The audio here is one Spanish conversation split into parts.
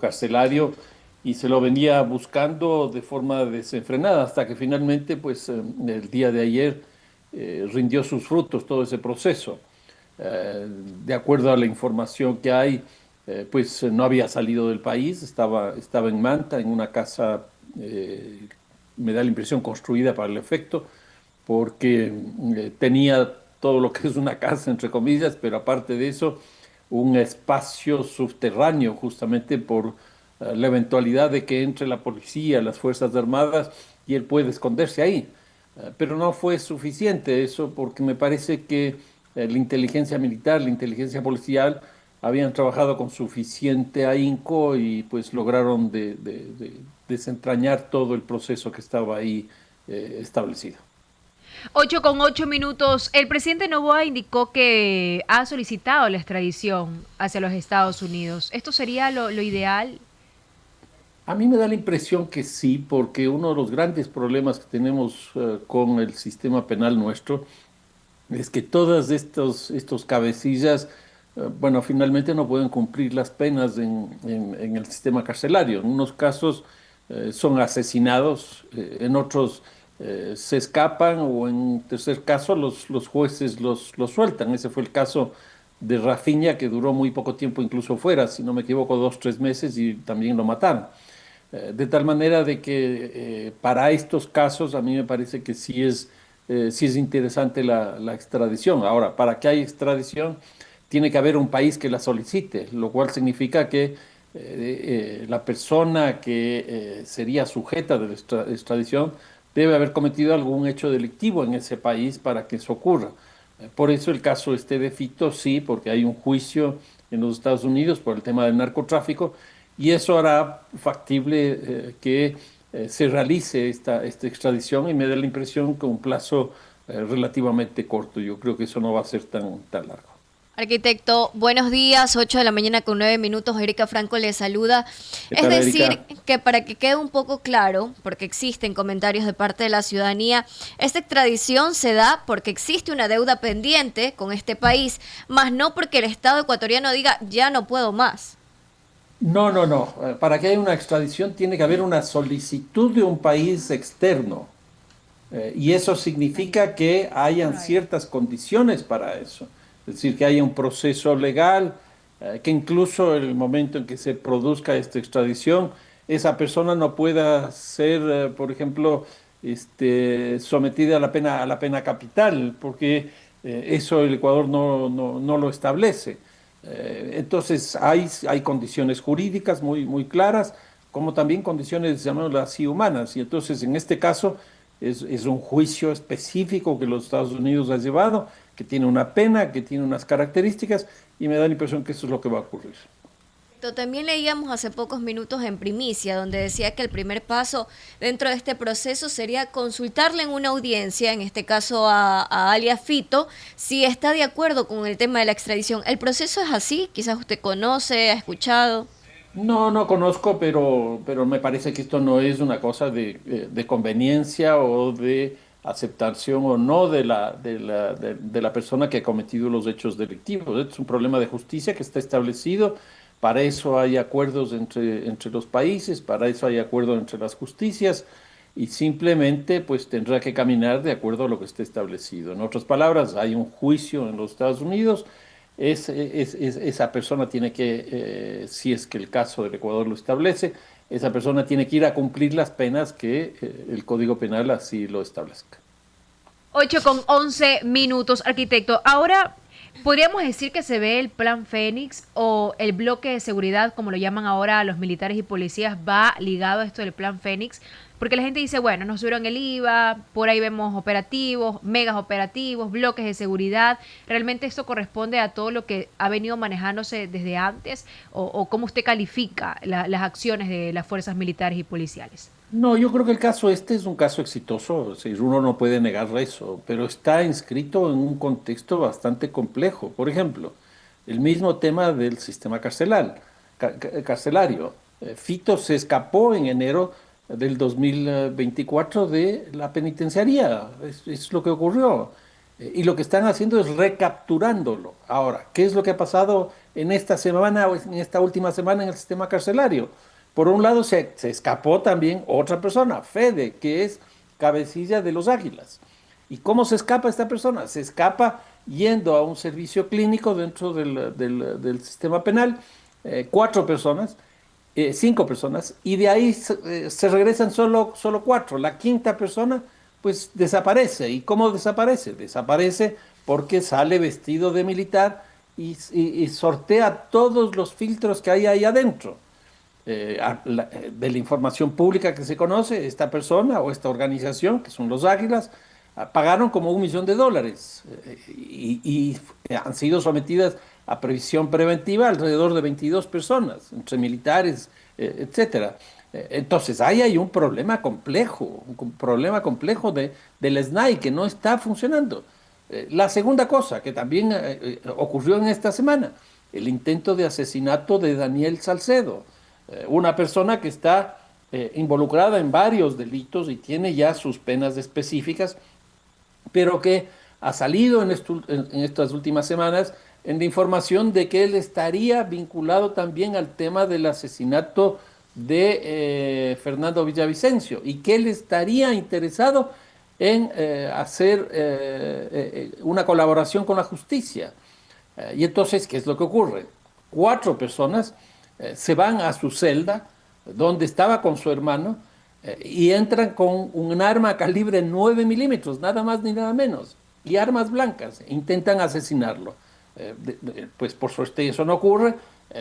carcelario y se lo venía buscando de forma desenfrenada hasta que finalmente, pues el día de ayer rindió sus frutos todo ese proceso. De acuerdo a la información que hay, pues no había salido del país, estaba en Manta, en una casa, me da la impresión, construida para el efecto, porque tenía todo lo que es una casa, entre comillas, pero aparte de eso, un espacio subterráneo, justamente por la eventualidad de que entre la policía, las Fuerzas Armadas, y él puede esconderse ahí. Pero no fue suficiente eso, porque me parece que la inteligencia militar, la inteligencia policial, habían trabajado con suficiente ahínco y pues lograron desentrañar todo el proceso que estaba ahí establecido. 8:08. El presidente Noboa indicó que ha solicitado la extradición hacia los Estados Unidos. ¿Esto sería lo ideal? A mí me da la impresión que sí, porque uno de los grandes problemas que tenemos con el sistema penal nuestro es que todos estos cabecillas, bueno, finalmente no pueden cumplir las penas en el sistema carcelario. En unos casos son asesinados, en otros se escapan o en tercer caso los jueces los sueltan. Ese fue el caso de Rafinha, que duró muy poco tiempo incluso fuera, si no me equivoco, 2, 3 meses y también lo mataron. De tal manera de que para estos casos a mí me parece que sí es interesante la extradición. Ahora, para que haya extradición, tiene que haber un país que la solicite, lo cual significa que la persona que sería sujeta de la extradición debe haber cometido algún hecho delictivo en ese país para que eso ocurra. Por eso el caso este de Fito, sí, porque hay un juicio en los Estados Unidos por el tema del narcotráfico y eso hará factible que se realice esta extradición y me da la impresión que un plazo relativamente corto. Yo creo que eso no va a ser tan largo. Arquitecto, buenos días, 8:09 a.m. Erika Franco le saluda. ¿Qué Es tal, decir, Erika? que para que quede un poco claro, porque existen comentarios de parte de la ciudadanía, esta extradición se da porque existe una deuda pendiente con este país, más no porque el Estado ecuatoriano diga ya no puedo más. No, no, no. Para que haya una extradición tiene que haber una solicitud de un país externo. Y eso significa que hayan ciertas condiciones para eso. Es decir, que haya un proceso legal, que incluso en el momento en que se produzca esta extradición, esa persona no pueda ser, por ejemplo, sometida a la pena capital, porque eso el Ecuador no lo establece. Entonces, hay condiciones jurídicas muy claras, como también condiciones, llamémoslas así, humanas. Y entonces, en este caso, es un juicio específico que los Estados Unidos ha llevado, que tiene una pena, que tiene unas características, y me da la impresión que eso es lo que va a ocurrir. También leíamos hace pocos minutos en Primicia, donde decía que el primer paso dentro de este proceso sería consultarle en una audiencia, en este caso a alias Fito, si está de acuerdo con el tema de la extradición. ¿El proceso es así? Quizás usted conoce, ha escuchado. No conozco, pero me parece que esto no es una cosa de conveniencia o de aceptación o no de la persona que ha cometido los hechos delictivos. Es un problema de justicia que está establecido. Para eso hay acuerdos entre los países, para eso hay acuerdos entre las justicias y simplemente pues tendrá que caminar de acuerdo a lo que esté establecido. En otras palabras, hay un juicio en los Estados Unidos. Esa persona tiene que, si es que el caso del Ecuador lo establece, esa persona tiene que ir a cumplir las penas que el Código Penal así lo establezca. 8:11, arquitecto. Ahora, podríamos decir que se ve el plan Fénix o el bloque de seguridad, como lo llaman ahora los militares y policías, va ligado a esto del plan Fénix, porque la gente dice, bueno, nos subieron el IVA, por ahí vemos operativos, megas operativos, bloques de seguridad. ¿Realmente esto corresponde a todo lo que ha venido manejándose desde antes? ¿O cómo usted califica las acciones de las fuerzas militares y policiales? No, yo creo que el caso este es un caso exitoso, si uno no puede negar eso, pero está inscrito en un contexto bastante complejo. Por ejemplo, el mismo tema del sistema carcelario. Fito se escapó en enero del 2024 de la penitenciaría, es lo que ocurrió. Y lo que están haciendo es recapturándolo. Ahora, ¿qué es lo que ha pasado en esta semana o en esta última semana en el sistema carcelario? Por un lado, se escapó también otra persona, Fede, que es cabecilla de los Águilas. ¿Y cómo se escapa esta persona? Se escapa yendo a un servicio clínico dentro del sistema penal, cuatro personas, cinco personas, y de ahí se regresan solo cuatro. La quinta persona, pues desaparece. ¿Y cómo desaparece? Desaparece porque sale vestido de militar y sortea todos los filtros que hay ahí adentro. De la información pública que se conoce, esta persona o esta organización, que son los Águilas, pagaron como $1 millón y han sido sometidas a previsión preventiva alrededor de 22 personas, entre militares, etcétera. Entonces, ahí hay un problema complejo, un problema complejo del SNAI que no está funcionando. La segunda cosa que también ocurrió en esta semana, el intento de asesinato de Daniel Salcedo, una persona que está involucrada en varios delitos y tiene ya sus penas específicas, pero que ha salido en estas últimas semanas en la información de que él estaría vinculado también al tema del asesinato de Fernando Villavicencio y que él estaría interesado en hacer una colaboración con la justicia. Y entonces, ¿qué es lo que ocurre? Cuatro personas se van a su celda, donde estaba con su hermano, y entran con un arma calibre 9 milímetros, nada más ni nada menos, y armas blancas. Intentan asesinarlo. Pues por suerte eso no ocurre.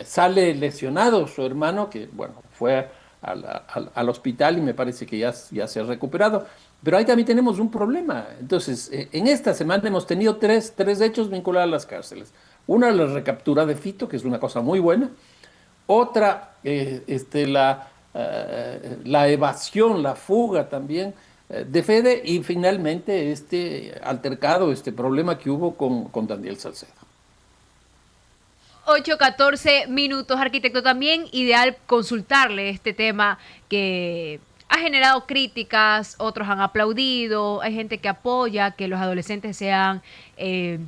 Sale lesionado su hermano, que bueno, fue al hospital y me parece que ya se ha recuperado. Pero ahí también tenemos un problema. Entonces, en esta semana hemos tenido tres hechos vinculados a las cárceles. Una, la recaptura de Fito, que es una cosa muy buena. Otra, la evasión, la fuga también de Fede. Y finalmente este altercado, este problema que hubo con Daniel Salcedo. 8:14 minutos, arquitecto. También ideal consultarle este tema que ha generado críticas, otros han aplaudido, hay gente que apoya que los adolescentes sean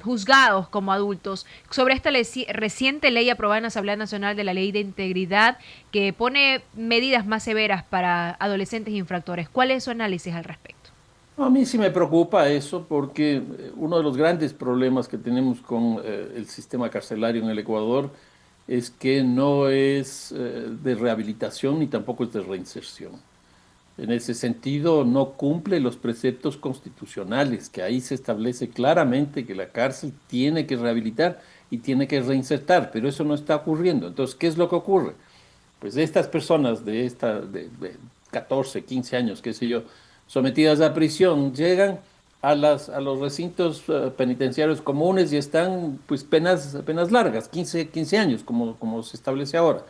juzgados como adultos. Sobre esta reciente ley aprobada en la Asamblea Nacional de la Ley de Integridad que pone medidas más severas para adolescentes infractores, ¿cuál es su análisis al respecto? A mí sí me preocupa eso porque uno de los grandes problemas que tenemos con el sistema carcelario en el Ecuador es que no es de rehabilitación ni tampoco es de reinserción. En ese sentido, no cumple los preceptos constitucionales, que ahí se establece claramente que la cárcel tiene que rehabilitar y tiene que reinsertar, pero eso no está ocurriendo. Entonces, ¿qué es lo que ocurre? Pues estas personas de 14, 15 años, qué sé yo, sometidas a prisión, llegan a los recintos penitenciarios comunes y están pues penas largas, 15 años, como se establece ahora.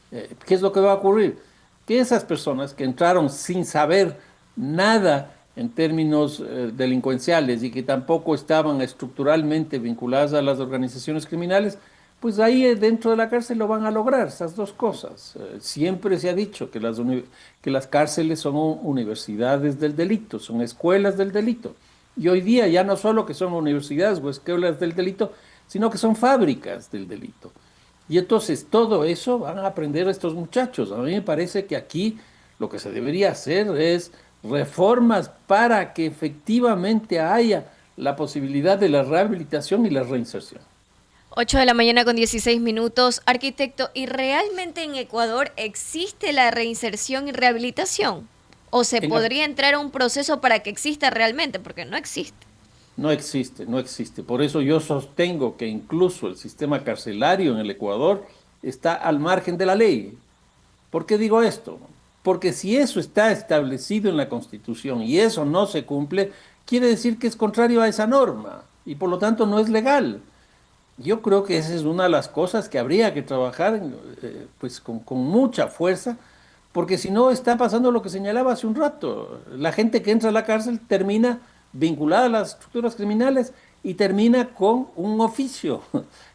¿Qué es lo que va a ocurrir? Que esas personas que entraron sin saber nada en términos delincuenciales y que tampoco estaban estructuralmente vinculadas a las organizaciones criminales, pues ahí dentro de la cárcel lo van a lograr, esas dos cosas. Siempre se ha dicho que que las cárceles son universidades del delito, son escuelas del delito. Y hoy día ya no solo que son universidades o escuelas del delito, sino que son fábricas del delito. Y entonces todo eso van a aprender estos muchachos. A mí me parece que aquí lo que se debería hacer es reformas para que efectivamente haya la posibilidad de la rehabilitación y la reinserción. 8:16 minutos. Arquitecto, ¿y realmente en Ecuador existe la reinserción y rehabilitación? ¿O se En la- podría entrar a un proceso para que exista realmente? Porque no existe. no existe, no existe. Por eso yo sostengo que incluso el sistema carcelario en el Ecuador está al margen de la ley. ¿Por qué digo esto? Porque si eso está establecido en la Constitución y eso no se cumple, quiere decir que es contrario a esa norma y por lo tanto no es legal. Yo creo que esa es una de las cosas que habría que trabajar pues con mucha fuerza, porque si no está pasando lo que señalaba hace un rato. La gente que entra a la cárcel termina vinculada a las estructuras criminales y termina con un oficio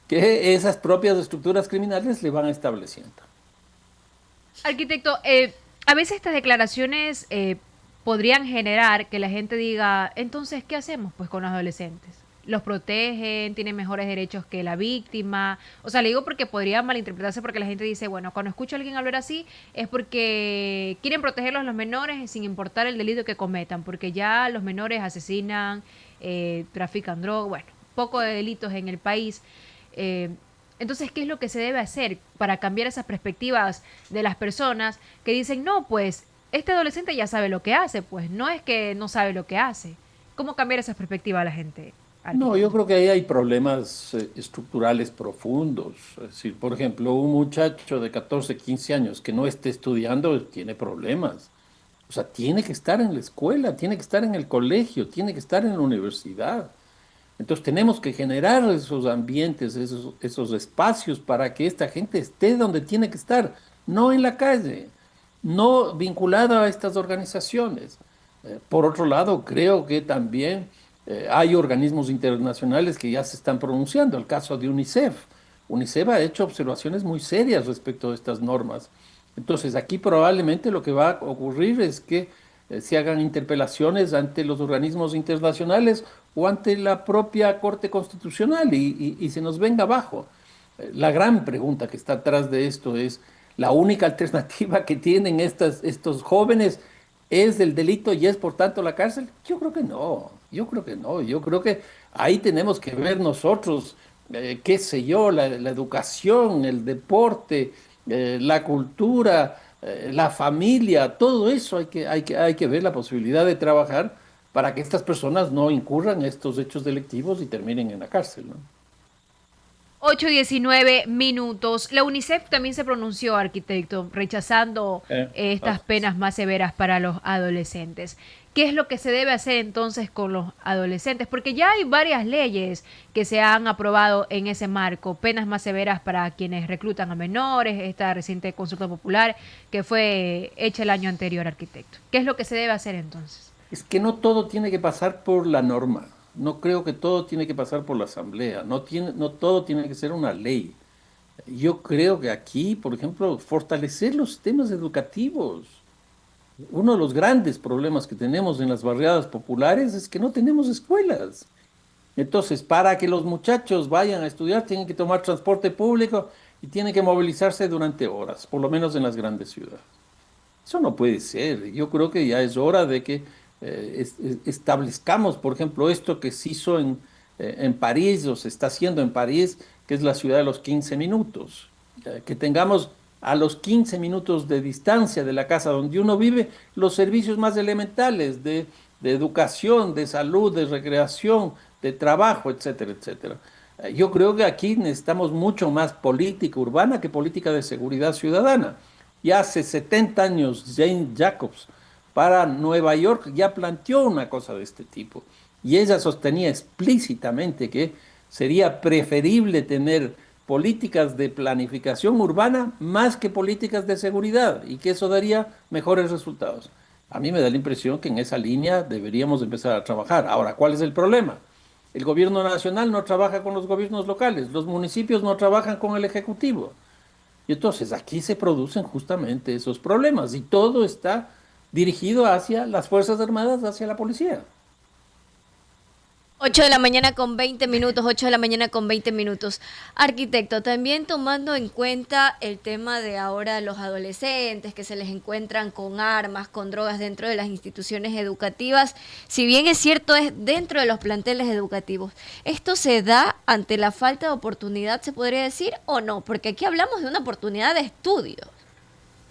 que esas propias estructuras criminales le van estableciendo. Arquitecto, a veces estas declaraciones podrían generar que la gente diga, entonces, ¿qué hacemos pues con los adolescentes? los protegen, tienen mejores derechos que la víctima. O sea, le digo porque podría malinterpretarse porque la gente dice, bueno, cuando escucho a alguien hablar así es porque quieren protegerlos a los menores sin importar el delito que cometan, porque ya los menores asesinan, trafican droga, bueno, poco de delitos en el país. Eh, entonces, ¿qué es lo que se debe hacer para cambiar esas perspectivas de las personas que dicen, no, pues este adolescente ya sabe lo que hace? Pues no es que no sabe lo que hace. ¿Cómo cambiar esa perspectiva a la gente, No, yo arquitecto? creo que ahí hay problemas estructurales profundos. Es decir, por ejemplo, un muchacho de 14, 15 años que no esté estudiando tiene problemas. O sea, tiene que estar en la escuela, tiene que estar en el colegio, tiene que estar en la universidad. Entonces tenemos que generar esos ambientes, esos espacios para que esta gente esté donde tiene que estar, no en la calle, no vinculada a estas organizaciones. Por otro lado, creo que también hay organismos internacionales que ya se están pronunciando. El caso de UNICEF. UNICEF ha hecho observaciones muy serias respecto de estas normas. Entonces, aquí probablemente lo que va a ocurrir es que se hagan interpelaciones ante los organismos internacionales o ante la propia Corte Constitucional y se nos venga abajo. La gran pregunta que está atrás de esto es, ¿la única alternativa que tienen estos jóvenes es el delito y es por tanto la cárcel? Yo creo que no, yo creo que no, yo creo que ahí tenemos que ver nosotros, qué sé yo, la educación, el deporte, la cultura, la familia, todo eso hay que ver la posibilidad de trabajar para que estas personas no incurran en estos hechos delictivos y terminen en la cárcel, ¿no? 8:19 minutos. La UNICEF también se pronunció, arquitecto, rechazando estas Así es. penas más severas para los adolescentes. ¿Qué es lo que se debe hacer entonces con los adolescentes? Porque ya hay varias leyes que se han aprobado en ese marco, penas más severas para quienes reclutan a menores, esta reciente consulta popular que fue hecha el año anterior, arquitecto. ¿Qué es lo que se debe hacer entonces? Es que no todo tiene que pasar por la norma. No creo que todo tiene que pasar por la asamblea. No todo tiene que ser una ley. Yo creo que aquí, por ejemplo, fortalecer los sistemas educativos. Uno de los grandes problemas que tenemos en las barriadas populares es que no tenemos escuelas. Entonces, para que los muchachos vayan a estudiar, tienen que tomar transporte público y tienen que movilizarse durante horas, por lo menos en las grandes ciudades. Eso no puede ser. Yo creo que ya es hora de que establezcamos, por ejemplo, esto que se hizo en París o se está haciendo en París, que es la ciudad de los 15 minutos. Que tengamos a los 15 minutos de distancia de la casa donde uno vive los servicios más elementales de educación, de salud, de recreación, de trabajo, etcétera, etcétera. Yo creo que aquí necesitamos mucho más política urbana que política de seguridad ciudadana. Ya hace 70 años, Jane Jacobs para Nueva York ya planteó una cosa de este tipo. Y ella sostenía explícitamente que sería preferible tener políticas de planificación urbana más que políticas de seguridad y que eso daría mejores resultados. A mí me da la impresión que en esa línea deberíamos empezar a trabajar. Ahora, ¿cuál es el problema? El gobierno nacional no trabaja con los gobiernos locales, los municipios no trabajan con el ejecutivo. Y entonces aquí se producen justamente esos problemas y todo está dirigido hacia las Fuerzas Armadas, hacia la policía. 8 de la mañana con 20 minutos, 8 de la mañana con 20 minutos. Arquitecto, también tomando en cuenta el tema de ahora los adolescentes que se les encuentran con armas, con drogas dentro de las instituciones educativas, si bien es cierto es dentro de los planteles educativos, ¿esto se da ante la falta de oportunidad, se podría decir, o no? Porque aquí hablamos de una oportunidad de estudio.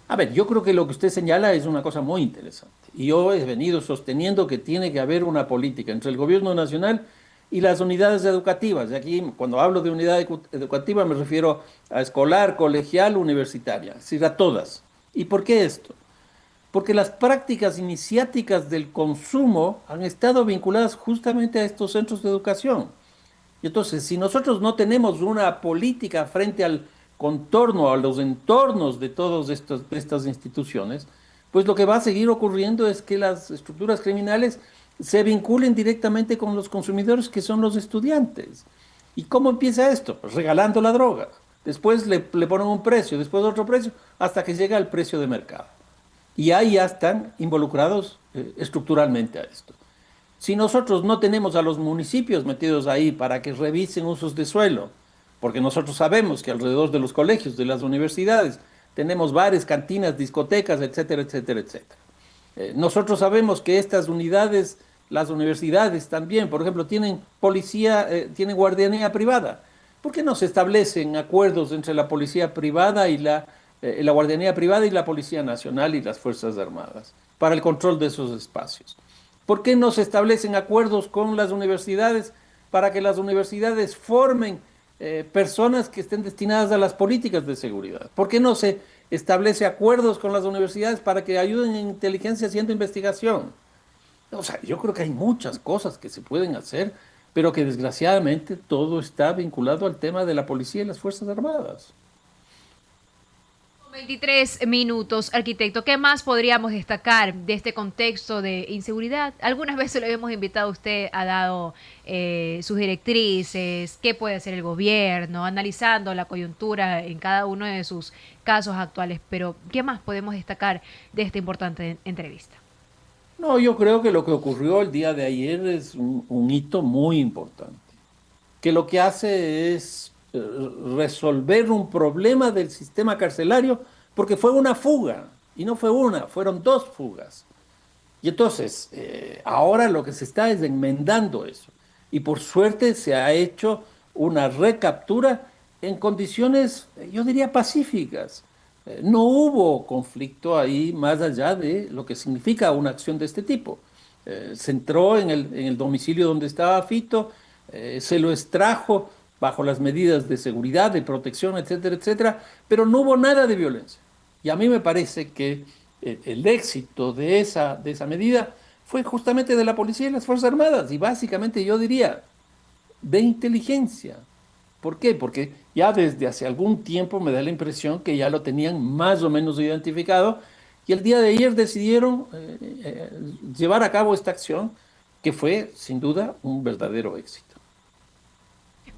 A ver, yo creo que lo que usted señala es una cosa muy interesante. Y yo he venido sosteniendo que tiene que haber una política entre el gobierno nacional y las unidades educativas. Y aquí, cuando hablo de unidad educativa, me refiero a escolar, colegial, universitaria, es decir, a todas. ¿Y por qué esto? Porque las prácticas iniciáticas del consumo han estado vinculadas justamente a estos centros de educación. Y entonces, si nosotros no tenemos una política frente al contorno, a los entornos de todas estas instituciones, pues lo que va a seguir ocurriendo es que las estructuras criminales se vinculen directamente con los consumidores que son los estudiantes. ¿Y cómo empieza esto? Pues regalando la droga. Después le ponen un precio, después otro precio, hasta que llega al precio de mercado. Y ahí ya están involucrados estructuralmente a esto. Si nosotros no tenemos a los municipios metidos ahí para que revisen usos de suelo, porque nosotros sabemos que alrededor de los colegios, de las universidades, tenemos bares, cantinas, discotecas, etcétera, etcétera, etcétera. Nosotros sabemos que estas unidades, las universidades también, por ejemplo, tienen policía, tienen guardianía privada. ¿Por qué no se establecen acuerdos entre la policía privada y la guardianía privada y la Policía Nacional y las Fuerzas Armadas para el control de esos espacios? ¿Por qué no se establecen acuerdos con las universidades para que las universidades formen personas que estén destinadas a las políticas de seguridad? ¿Por qué no se establece acuerdos con las universidades para que ayuden en inteligencia haciendo investigación? O sea, yo creo que hay muchas cosas que se pueden hacer, pero que desgraciadamente todo está vinculado al tema de la policía y las Fuerzas Armadas. 23 minutos, arquitecto. ¿Qué más podríamos destacar de este contexto de inseguridad? Algunas veces lo hemos invitado, usted ha dado sus directrices, qué puede hacer el gobierno, analizando la coyuntura en cada uno de sus casos actuales, pero ¿qué más podemos destacar de esta importante entrevista? No, yo creo que lo que ocurrió el día de ayer es un hito muy importante, que lo que hace es resolver un problema del sistema carcelario, porque fue una fuga, y no fue una, fueron dos fugas. Y entonces, ahora lo que se está es enmendando eso. Y por suerte se ha hecho una recaptura en condiciones, yo diría, pacíficas. No hubo conflicto ahí más allá de lo que significa una acción de este tipo. Se entró en el domicilio donde estaba Fito, se lo extrajo bajo las medidas de seguridad, de protección, etcétera, etcétera, pero no hubo nada de violencia. Y a mí me parece que el éxito de esa medida fue justamente de la policía y las Fuerzas Armadas, y básicamente yo diría de inteligencia. ¿Por qué? Porque ya desde hace algún tiempo me da la impresión que ya lo tenían más o menos identificado, y el día de ayer decidieron llevar a cabo esta acción que fue sin duda un verdadero éxito.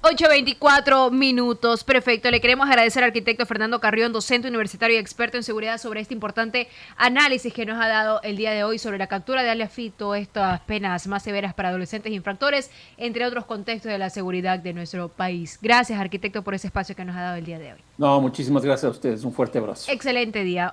8:24 minutos, perfecto. Le queremos agradecer al arquitecto Fernando Carrión, docente universitario y experto en seguridad, sobre este importante análisis que nos ha dado el día de hoy sobre la captura de alias Fito, estas penas más severas para adolescentes infractores, entre otros contextos de la seguridad de nuestro país. Gracias, arquitecto, por ese espacio que nos ha dado el día de hoy. No, muchísimas gracias a ustedes. Un fuerte abrazo. Excelente día.